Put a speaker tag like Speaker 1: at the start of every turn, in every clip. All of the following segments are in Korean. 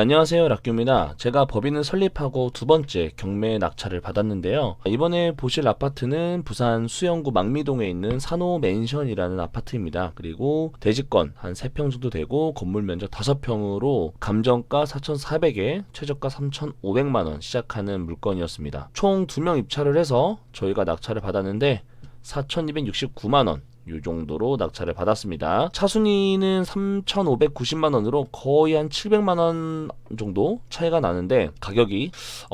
Speaker 1: 안녕하세요, 락규입니다. 제가 법인을 설립하고 두 번째 경매 낙찰을 받았는데요. 이번에 보실 아파트는 부산 수영구 망미동에 있는 산호맨션이라는 아파트입니다. 그리고 대지권 한 3평 정도 되고 건물 면적 5평으로 감정가 4,400에 최저가 3,500만원 시작하는 물건이었습니다. 총 2명 입찰을 해서 저희가 낙찰을 받았는데 4,269만원 이 정도로 낙찰을 받았습니다. 차순위는 3,590만원으로 거의 한 700만원 정도 차이가 나는데 가격이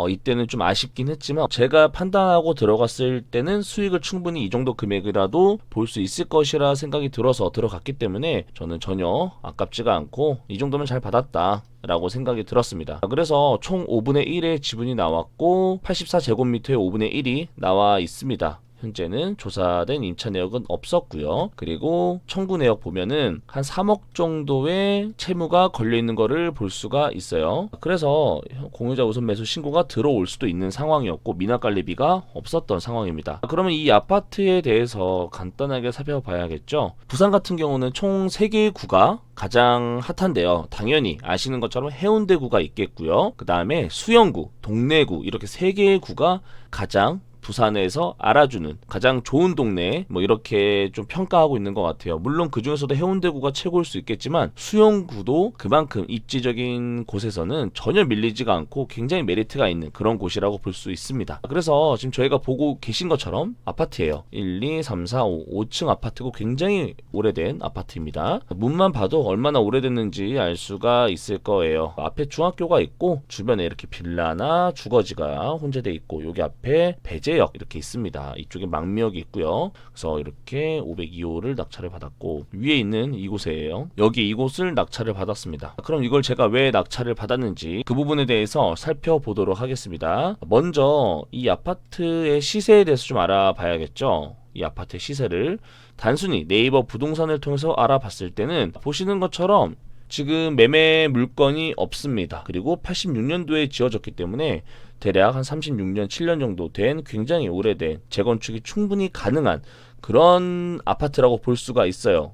Speaker 1: 이때는 좀 아쉽긴 했지만 제가 판단하고 들어갔을 때는 수익을 충분히 이 정도 금액이라도 볼 수 있을 것이라 생각이 들어서 들어갔기 때문에 저는 전혀 아깝지가 않고 이 정도면 잘 받았다 라고 생각이 들었습니다. 그래서 총 5분의 1의 지분이 나왔고 84제곱미터의 5분의 1이 나와 있습니다. 현재는 조사된 임차 내역은 없었고요. 그리고 청구 내역 보면은 한 3억 정도의 채무가 걸려있는 거를 볼 수가 있어요. 그래서 공유자 우선 매수 신고가 들어올 수도 있는 상황이었고 미납관리비가 없었던 상황입니다. 그러면 이 아파트에 대해서 간단하게 살펴봐야겠죠. 부산 같은 경우는 총 3개의 구가 가장 핫한데요. 당연히 아시는 것처럼 해운대구가 있겠고요. 그 다음에 수영구, 동래구 이렇게 3개의 구가 가장 부산에서 알아주는 가장 좋은 동네 뭐 이렇게 좀 평가하고 있는 것 같아요. 물론 그 중에서도 해운대구가 최고일 수 있겠지만 수영구도 그만큼 입지적인 곳에서는 전혀 밀리지가 않고 굉장히 메리트가 있는 그런 곳이라고 볼 수 있습니다. 그래서 지금 저희가 보고 계신 것처럼 아파트예요. 1, 2, 3, 4, 5층 아파트고 굉장히 오래된 아파트입니다. 문만 봐도 얼마나 오래됐는지 알 수가 있을 거예요. 앞에 중학교가 있고 주변에 이렇게 빌라나 주거지가 혼재돼 있고 여기 앞에 배제 역 이렇게 있습니다. 이쪽에 망미역이 있고요. 그래서 이렇게 502호를 낙찰을 받았고 위에 있는 이곳이에요. 여기 이곳을 낙찰을 받았습니다. 그럼 이걸 제가 왜 낙찰을 받았는지 그 부분에 대해서 살펴보도록 하겠습니다. 먼저 이 아파트의 시세에 대해서 좀 알아봐야겠죠. 이 아파트의 시세를 단순히 네이버 부동산을 통해서 알아봤을 때는 보시는 것처럼 지금 매매 물건이 없습니다. 그리고 86년도에 지어졌기 때문에 대략 한 36년, 7년 정도 된 굉장히 오래된 재건축이 충분히 가능한 그런 아파트라고 볼 수가 있어요.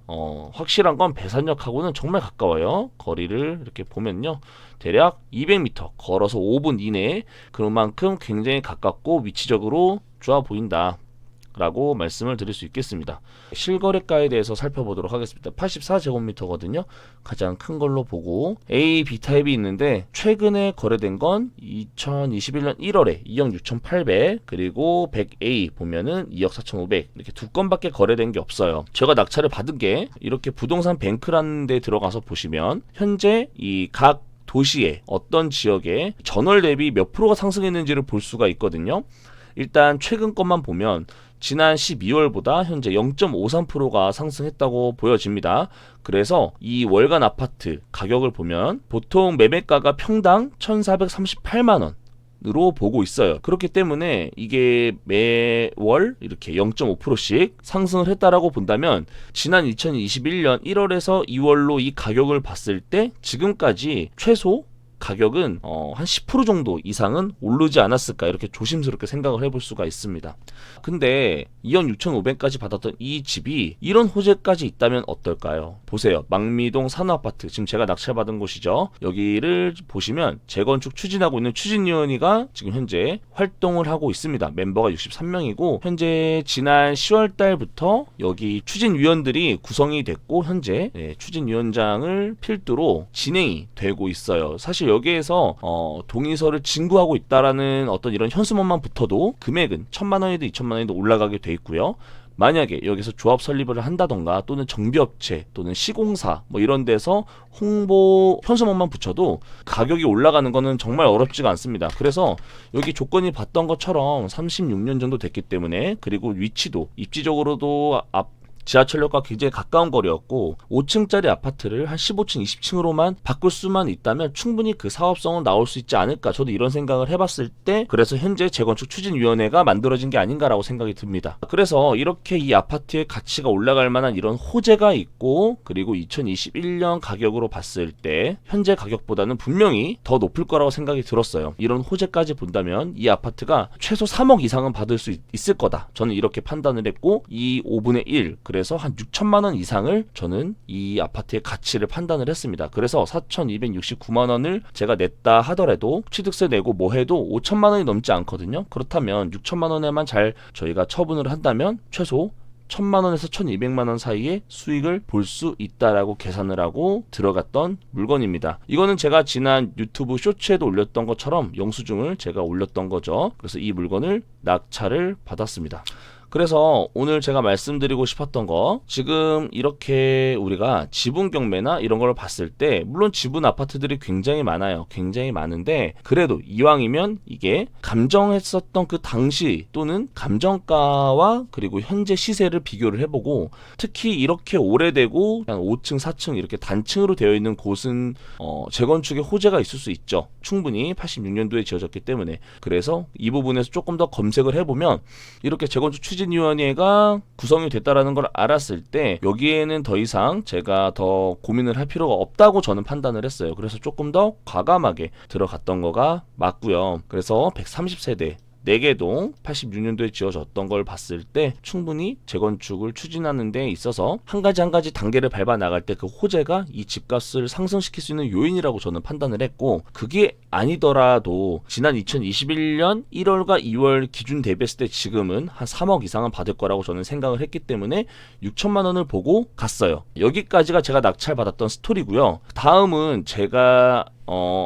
Speaker 1: 확실한 건 배산역하고는 정말 가까워요. 거리를 이렇게 보면요. 대략 200m 걸어서 5분 이내에 그만큼 굉장히 가깝고 위치적으로 좋아 보인다 라고 말씀을 드릴 수 있겠습니다. 실거래가에 대해서 살펴보도록 하겠습니다. 84제곱미터거든요. 가장 큰 걸로 보고 A, B타입이 있는데 최근에 거래된 건 2021년 1월에 2억 6,800 그리고 100A 보면은 2억 4,500 이렇게 두 건밖에 거래된 게 없어요. 제가 낙찰을 받은 게 이렇게 부동산 뱅크라는 데 들어가서 보시면 현재 이 각 도시의 어떤 지역에 전월 대비 몇 프로가 상승했는지를 볼 수가 있거든요. 일단 최근 것만 보면 지난 12월보다 현재 0.53%가 상승했다고 보여집니다. 그래서 이 월간 아파트 가격을 보면 보통 매매가가 평당 1,438만원 으로 보고 있어요. 그렇기 때문에 이게 매월 이렇게 0.5%씩 상승을 했다라고 본다면 지난 2021년 1월에서 2월로 이 가격을 봤을 때 지금까지 최소 가격은 한 10% 정도 이상은 오르지 않았을까 이렇게 조심스럽게 생각을 해볼 수가 있습니다. 근데 2억 6,500까지 받았던 이 집이 이런 호재까지 있다면 어떨까요? 보세요. 망미동 산호아파트 지금 제가 낙찰받은 곳이죠. 여기를 보시면 재건축 추진하고 있는 추진위원회가 지금 현재 활동을 하고 있습니다. 멤버가 63명이고 현재 지난 10월 달부터 여기 추진위원들이 구성이 됐고 현재 추진위원장을 필두로 진행이 되고 있어요. 사실 여기에서 동의서를 진구하고 있다라는 어떤 이런 현수막만 붙어도 금액은 1,000만원이든 2,000만원이든 올라가게 돼 있고요. 만약에 여기서 조합 설립을 한다던가 또는 정비업체 또는 시공사 뭐 이런 데서 홍보 현수막만 붙여도 가격이 올라가는 거는 정말 어렵지가 않습니다. 그래서 여기 조건이 봤던 것처럼 36년 정도 됐기 때문에 그리고 위치도 입지적으로도 지하철역과 굉장히 가까운 거리였고 5층짜리 아파트를 한 15층, 20층으로만 바꿀 수만 있다면 충분히 그 사업성은 나올 수 있지 않을까 저도 이런 생각을 해봤을 때 그래서 현재 재건축 추진위원회가 만들어진 게 아닌가라고 생각이 듭니다. 그래서 이렇게 이 아파트의 가치가 올라갈 만한 이런 호재가 있고 그리고 2021년 가격으로 봤을 때 현재 가격보다는 분명히 더 높을 거라고 생각이 들었어요. 이런 호재까지 본다면 이 아파트가 최소 3억 이상은 받을 수 있을 거다. 저는 이렇게 판단을 했고 이 5분의 1 그래서 한 6천만 원 이상을 저는 이 아파트의 가치를 판단을 했습니다. 그래서 4,269만 원을 제가 냈다 하더라도 취득세 내고 뭐 해도 5천만 원이 넘지 않거든요. 그렇다면 6천만 원에만 잘 저희가 처분을 한다면 최소 1,000만 원에서 1,200만 원 사이의 수익을 볼 수 있다라고 계산을 하고 들어갔던 물건입니다. 이거는 제가 지난 유튜브 쇼츠에도 올렸던 것처럼 영수증을 제가 올렸던 거죠. 그래서 이 물건을 낙찰을 받았습니다. 그래서 오늘 제가 말씀드리고 싶었던 거, 지금 이렇게 우리가 지분 경매나 이런 걸 봤을 때 물론 지분 아파트들이 굉장히 많아요. 굉장히 많은데 그래도 이왕이면 이게 감정했었던 그 당시 또는 감정가와 그리고 현재 시세를 비교를 해보고, 특히 이렇게 오래되고 한 5층 4층 이렇게 단층으로 되어 있는 곳은 재건축의 호재가 있을 수 있죠. 충분히 86년도에 지어졌기 때문에. 그래서 이 부분에서 조금 더 검색을 해보면 이렇게 재건축 추진위원회가 구성이 됐다라는 걸 알았을 때 여기에는 더 이상 제가 더 고민을 할 필요가 없다고 저는 판단을 했어요. 그래서 조금 더 과감하게 들어갔던 거가 맞고요. 그래서 130세대 4개동 86년도에 지어졌던 걸 봤을 때 충분히 재건축을 추진하는 데 있어서 한 가지 단계를 밟아 나갈 때 그 호재가 이 집값을 상승시킬 수 있는 요인이라고 저는 판단을 했고, 그게 아니더라도 지난 2021년 1월과 2월 기준 대비했을 때 지금은 한 3억 이상은 받을 거라고 저는 생각을 했기 때문에 6천만 원을 보고 갔어요. 여기까지가 제가 낙찰 받았던 스토리고요. 다음은 제가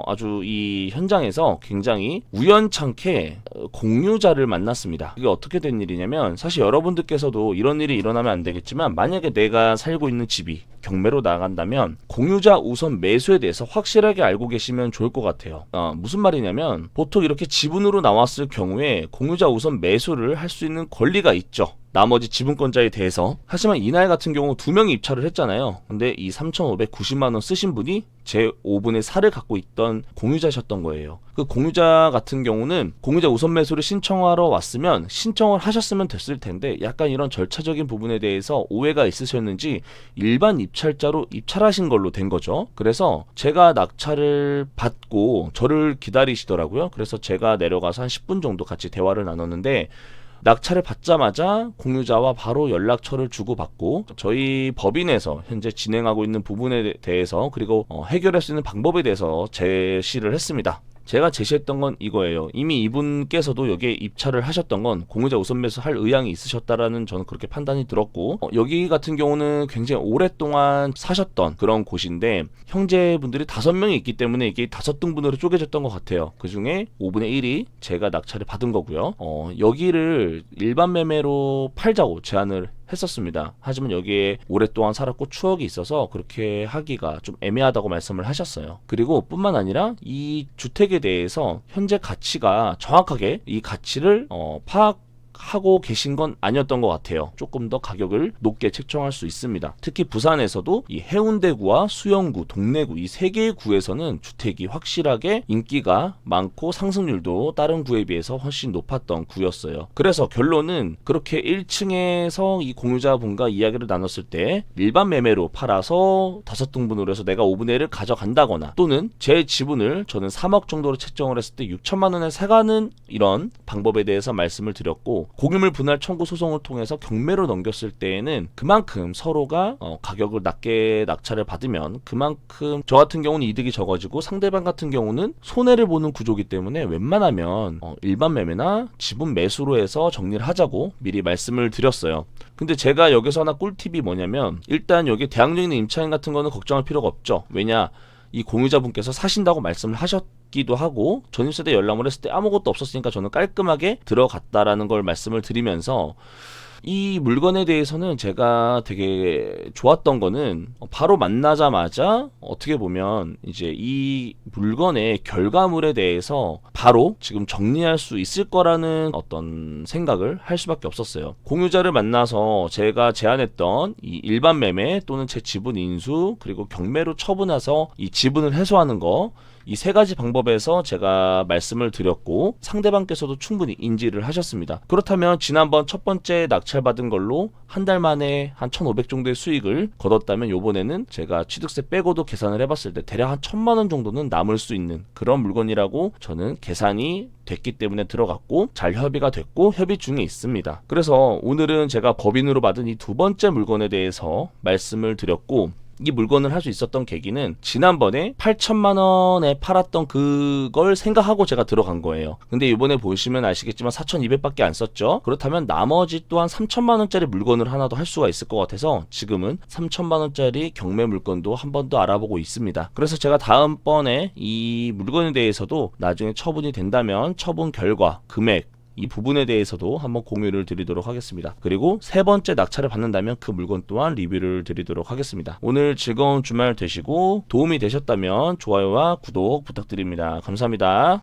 Speaker 1: 아주 이 현장에서 굉장히 우연찮게 공유자를 만났습니다. 이게 어떻게 된 일이냐면, 사실 여러분들께서도 이런 일이 일어나면 안 되겠지만 만약에 내가 살고 있는 집이 경매로 나간다면 공유자 우선 매수에 대해서 확실하게 알고 계시면 좋을 것 같아요. 무슨 말이냐면, 보통 이렇게 지분으로 나왔을 경우에 공유자 우선 매수를 할 수 있는 권리가 있죠. 나머지 지분권자에 대해서. 하지만 이날 같은 경우 2명이 입찰을 했잖아요. 근데 이 3,590만 원 쓰신 분이 제 5분의 4를 갖고 있던 공유자셨던 거예요. 그 공유자 같은 경우는 공유자 우선 매수를 신청하러 왔으면 신청을 하셨으면 됐을 텐데 약간 이런 절차적인 부분에 대해서 오해가 있으셨는지 일반 입찰자로 입찰하신 걸로 된 거죠. 그래서 제가 낙찰을 받고 저를 기다리시더라고요. 그래서 제가 내려가서 한 10분 정도 같이 대화를 나눴는데, 낙찰을 받자마자 공유자와 바로 연락처를 주고받고 저희 법인에서 현재 진행하고 있는 부분에 대해서 그리고 해결할 수 있는 방법에 대해서 제시를 했습니다. 제가 제시했던 건 이거예요. 이미 이분께서도 여기에 입찰을 하셨던 건 공유자 우선 매수 할 의향이 있으셨다라는 저는 그렇게 판단이 들었고, 여기 같은 경우는 굉장히 오랫동안 사셨던 그런 곳인데 형제분들이 5명이 있기 때문에 이게 5등분으로 쪼개졌던 것 같아요. 그 중에 5분의 1이 제가 낙찰을 받은 거고요. 여기를 일반 매매로 팔자고 제안을 했었습니다. 하지만 여기에 오랫동안 살았고 추억이 있어서 그렇게 하기가 좀 애매하다고 말씀을 하셨어요. 그리고 뿐만 아니라 이 주택에 대해서 현재 가치가 정확하게 이 가치를 파악하고 계신 건 아니었던 것 같아요. 조금 더 가격을 높게 책정할 수 있습니다. 특히 부산에서도 이 해운대구와 수영구, 동래구 이 3개의 구에서는 주택이 확실하게 인기가 많고 상승률도 다른 구에 비해서 훨씬 높았던 구였어요. 그래서 결론은 그렇게 1층에서 이 공유자분과 이야기를 나눴을 때 일반 매매로 팔아서 5등분으로 해서 내가 5분의 1을 가져간다거나, 또는 제 지분을 저는 3억 정도로 책정을 했을 때 6천만 원에 사가는 이런 방법에 대해서 말씀을 드렸고, 공유물 분할 청구 소송을 통해서 경매로 넘겼을 때에는 그만큼 서로가 가격을 낮게 낙찰을 받으면 그만큼 저 같은 경우는 이득이 적어지고 상대방 같은 경우는 손해를 보는 구조이기 때문에 웬만하면 일반 매매나 지분 매수로 해서 정리를 하자고 미리 말씀을 드렸어요. 근데 제가 여기서 하나 꿀팁이 뭐냐면, 일단 여기 대항력 있는 임차인 같은 거는 걱정할 필요가 없죠. 왜냐, 이 공유자분께서 사신다고 말씀을 하셨기도 하고 전입세대 열람을 했을 때 아무것도 없었으니까 저는 깔끔하게 들어갔다라는 걸 말씀을 드리면서, 이 물건에 대해서는 제가 되게 좋았던 거는 바로 만나자마자 어떻게 보면 이제 이 물건의 결과물에 대해서 바로 지금 정리할 수 있을 거라는 어떤 생각을 할 수밖에 없었어요. 공유자를 만나서 제가 제안했던 이 일반 매매 또는 제 지분 인수 그리고 경매로 처분해서 이 지분을 해소하는 거, 이 세 가지 방법에서 제가 말씀을 드렸고 상대방께서도 충분히 인지를 하셨습니다. 그렇다면 지난번 첫 번째 낙찰받은 걸로 한 달 만에 한 1,500 정도의 수익을 거뒀다면 요번에는 제가 취득세 빼고도 계산을 해봤을 때 대략 한 1,000만 원 정도는 남을 수 있는 그런 물건이라고 저는 계산이 됐기 때문에 들어갔고 잘 협의가 됐고 협의 중에 있습니다. 그래서 오늘은 제가 법인으로 받은 이 두 번째 물건에 대해서 말씀을 드렸고, 이 물건을 할 수 있었던 계기는 지난번에 8천만 원에 팔았던 그걸 생각하고 제가 들어간 거예요. 근데 이번에 보시면 아시겠지만 4,200밖에 안 썼죠. 그렇다면 나머지 또한 3천만 원짜리 물건을 하나 더 할 수가 있을 것 같아서 지금은 3천만 원짜리 경매 물건도 한 번 더 알아보고 있습니다. 그래서 제가 다음번에 이 물건에 대해서도 나중에 처분이 된다면 처분 결과, 금액, 이 부분에 대해서도 한번 공유를 드리도록 하겠습니다. 그리고 세 번째 낙찰을 받는다면 그 물건 또한 리뷰를 드리도록 하겠습니다. 오늘 즐거운 주말 되시고 도움이 되셨다면 좋아요와 구독 부탁드립니다. 감사합니다.